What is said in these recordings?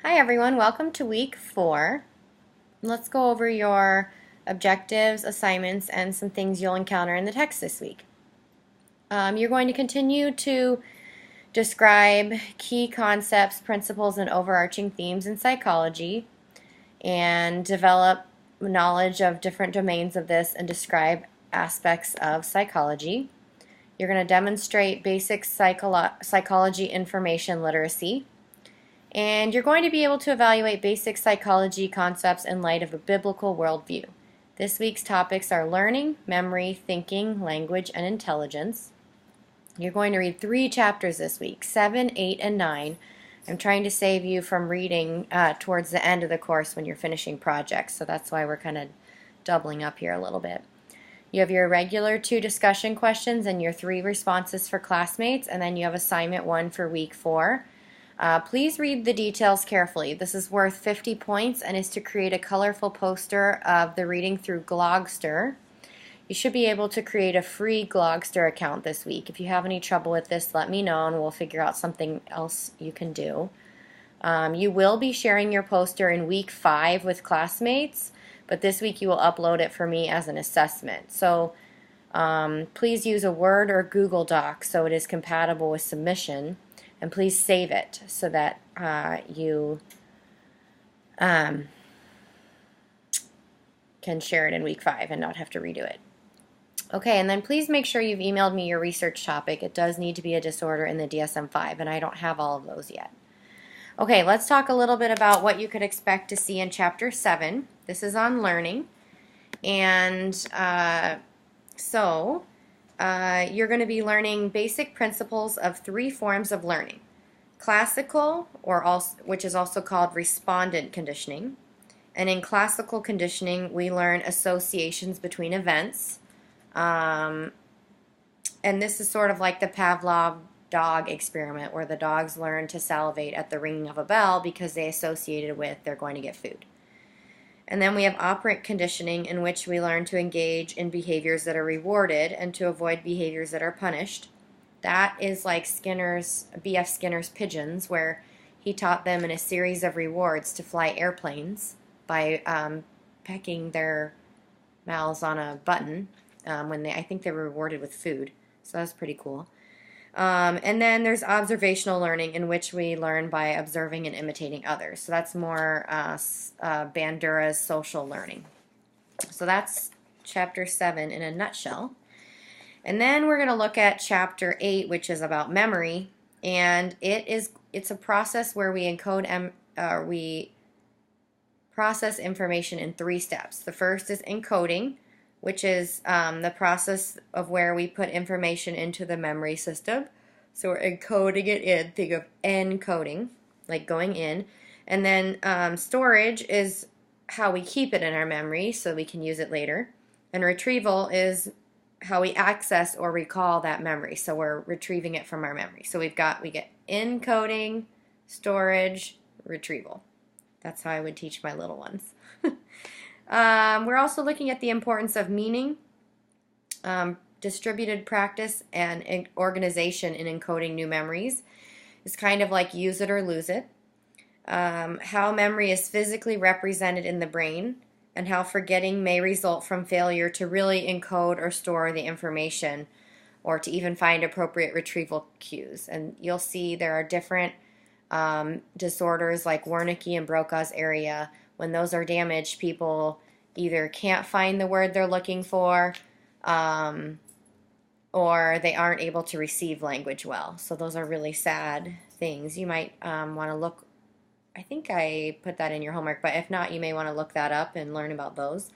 Hi everyone, welcome to week 4. Let's go over your objectives, assignments, and some things you'll encounter in the text this week. You're going to continue to describe key concepts, principles, and overarching themes in psychology and develop knowledge of different domains of this and describe aspects of psychology. You're going to demonstrate basic psychology information literacy. And you're going to be able to evaluate basic psychology concepts in light of a biblical worldview. This week's topics are learning, memory, thinking, language, and intelligence. You're going to read 3 chapters this week, 7, 8, and 9. I'm trying to save you from reading towards the end of the course when you're finishing projects, so that's why we're kind of doubling up here a little bit. You have your regular 2 discussion questions and your 3 responses for classmates, and then you have assignment 1 for week 4. Please read the details carefully. This is worth 50 points and is to create a colorful poster of the reading through Glogster. You should be able to create a free Glogster account this week. If you have any trouble with this, let me know and we'll figure out something else you can do. You will be sharing your poster in week 5 with classmates, but this week you will upload it for me as an assessment. So please use a Word or Google Doc so it is compatible with submission. And please save it so that you can share it in week 5 and not have to redo it. Okay, and then please make sure you've emailed me your research topic. It does need to be a disorder in the DSM-5, and I don't have all of those yet. Okay, let's talk a little bit about what you could expect to see in Chapter 7. This is on learning. And you're going to be learning basic principles of 3 forms of learning. Classical, which is also called respondent conditioning. And in classical conditioning, we learn associations between events. And this is sort of like the Pavlov dog experiment, where the dogs learn to salivate at the ringing of a bell because they associated with they're going to get food. And then we have operant conditioning, in which we learn to engage in behaviors that are rewarded and to avoid behaviors that are punished. That is like B.F. Skinner's pigeons, where he taught them in a series of rewards to fly airplanes by pecking their mouths on a button when I think they were rewarded with food. So that's pretty cool. And then there's observational learning, in which we learn by observing and imitating others. So that's more Bandura's social learning. So that's Chapter 7 in a nutshell. And then we're going to look at Chapter 8, which is about memory. And it's a process where we we process information in 3 steps. The first is encoding, which is the process of where we put information into the memory system. So we're encoding it in. Think of encoding, like going in. And then storage is how we keep it in our memory so we can use it later. And retrieval is how we access or recall that memory. So we're retrieving it from our memory. So we get encoding, storage, retrieval. That's how I would teach my little ones. We're also looking at the importance of meaning, distributed practice, and organization in encoding new memories. It's kind of like use it or lose it. How memory is physically represented in the brain, and how forgetting may result from failure to really encode or store the information, or to even find appropriate retrieval cues. And you'll see there are different disorders like Wernicke and Broca's area. When those are damaged, people either can't find the word they're looking for, or they aren't able to receive language well. So those are really sad things. You might want to look, I think I put that in your homework, but if not, you may want to look that up and learn about those.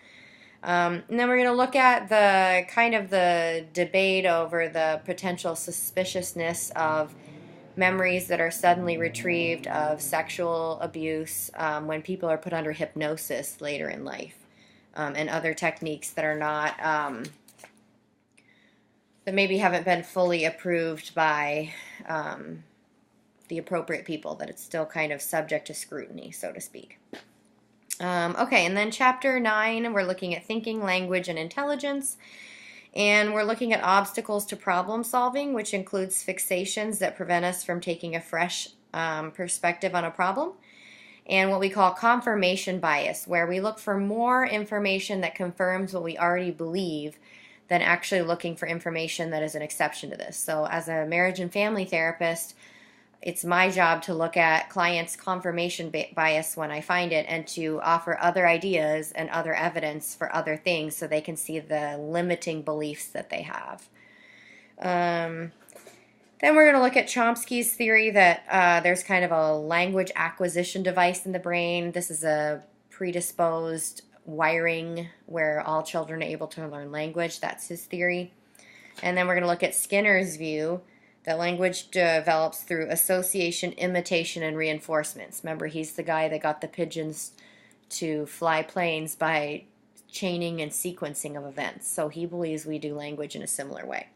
And then we're going to look at the debate over the potential suspiciousness of memories that are suddenly retrieved of sexual abuse when people are put under hypnosis later in life, and other techniques that are not, that maybe haven't been fully approved by the appropriate people, that it's still kind of subject to scrutiny, so to speak. Okay, and then Chapter 9, we're looking at thinking, language, and intelligence. And we're looking at obstacles to problem solving, which includes fixations that prevent us from taking a fresh perspective on a problem. and what we call confirmation bias, where we look for more information that confirms what we already believe than actually looking for information that is an exception to this. So as a marriage and family therapist, it's my job to look at clients' confirmation bias when I find it and to offer other ideas and other evidence for other things so they can see the limiting beliefs that they have. Then we're going to look at Chomsky's theory that there's kind of a language acquisition device in the brain. This is a predisposed wiring where all children are able to learn language. That's his theory. And then we're going to look at Skinner's view that language develops through association, imitation, and reinforcements. Remember, he's the guy that got the pigeons to fly planes by chaining and sequencing of events. So he believes we do language in a similar way.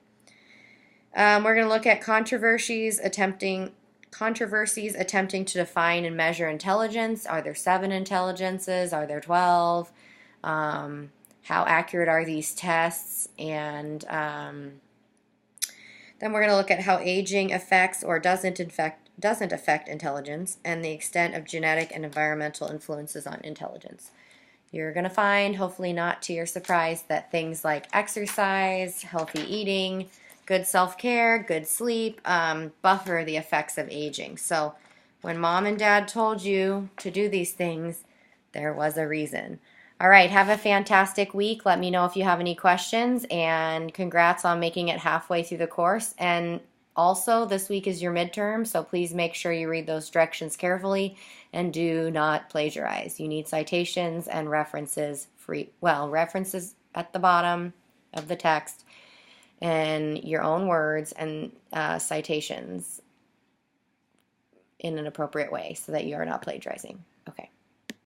We're going to look at controversies attempting to define and measure intelligence. Are there 7 intelligences? Are there 12? How accurate are these tests? And then we're going to look at how aging affects or doesn't affect intelligence and the extent of genetic and environmental influences on intelligence. You're going to find, hopefully not to your surprise, that things like exercise, healthy eating, good self-care, good sleep, buffer the effects of aging. So when mom and dad told you to do these things, there was a reason. All right, have a fantastic week. Let me know if you have any questions, and congrats on making it halfway through the course. And also, this week is your midterm, so please make sure you read those directions carefully and do not plagiarize. You need citations and references references at the bottom of the text in your own words and citations in an appropriate way so that you are not plagiarizing.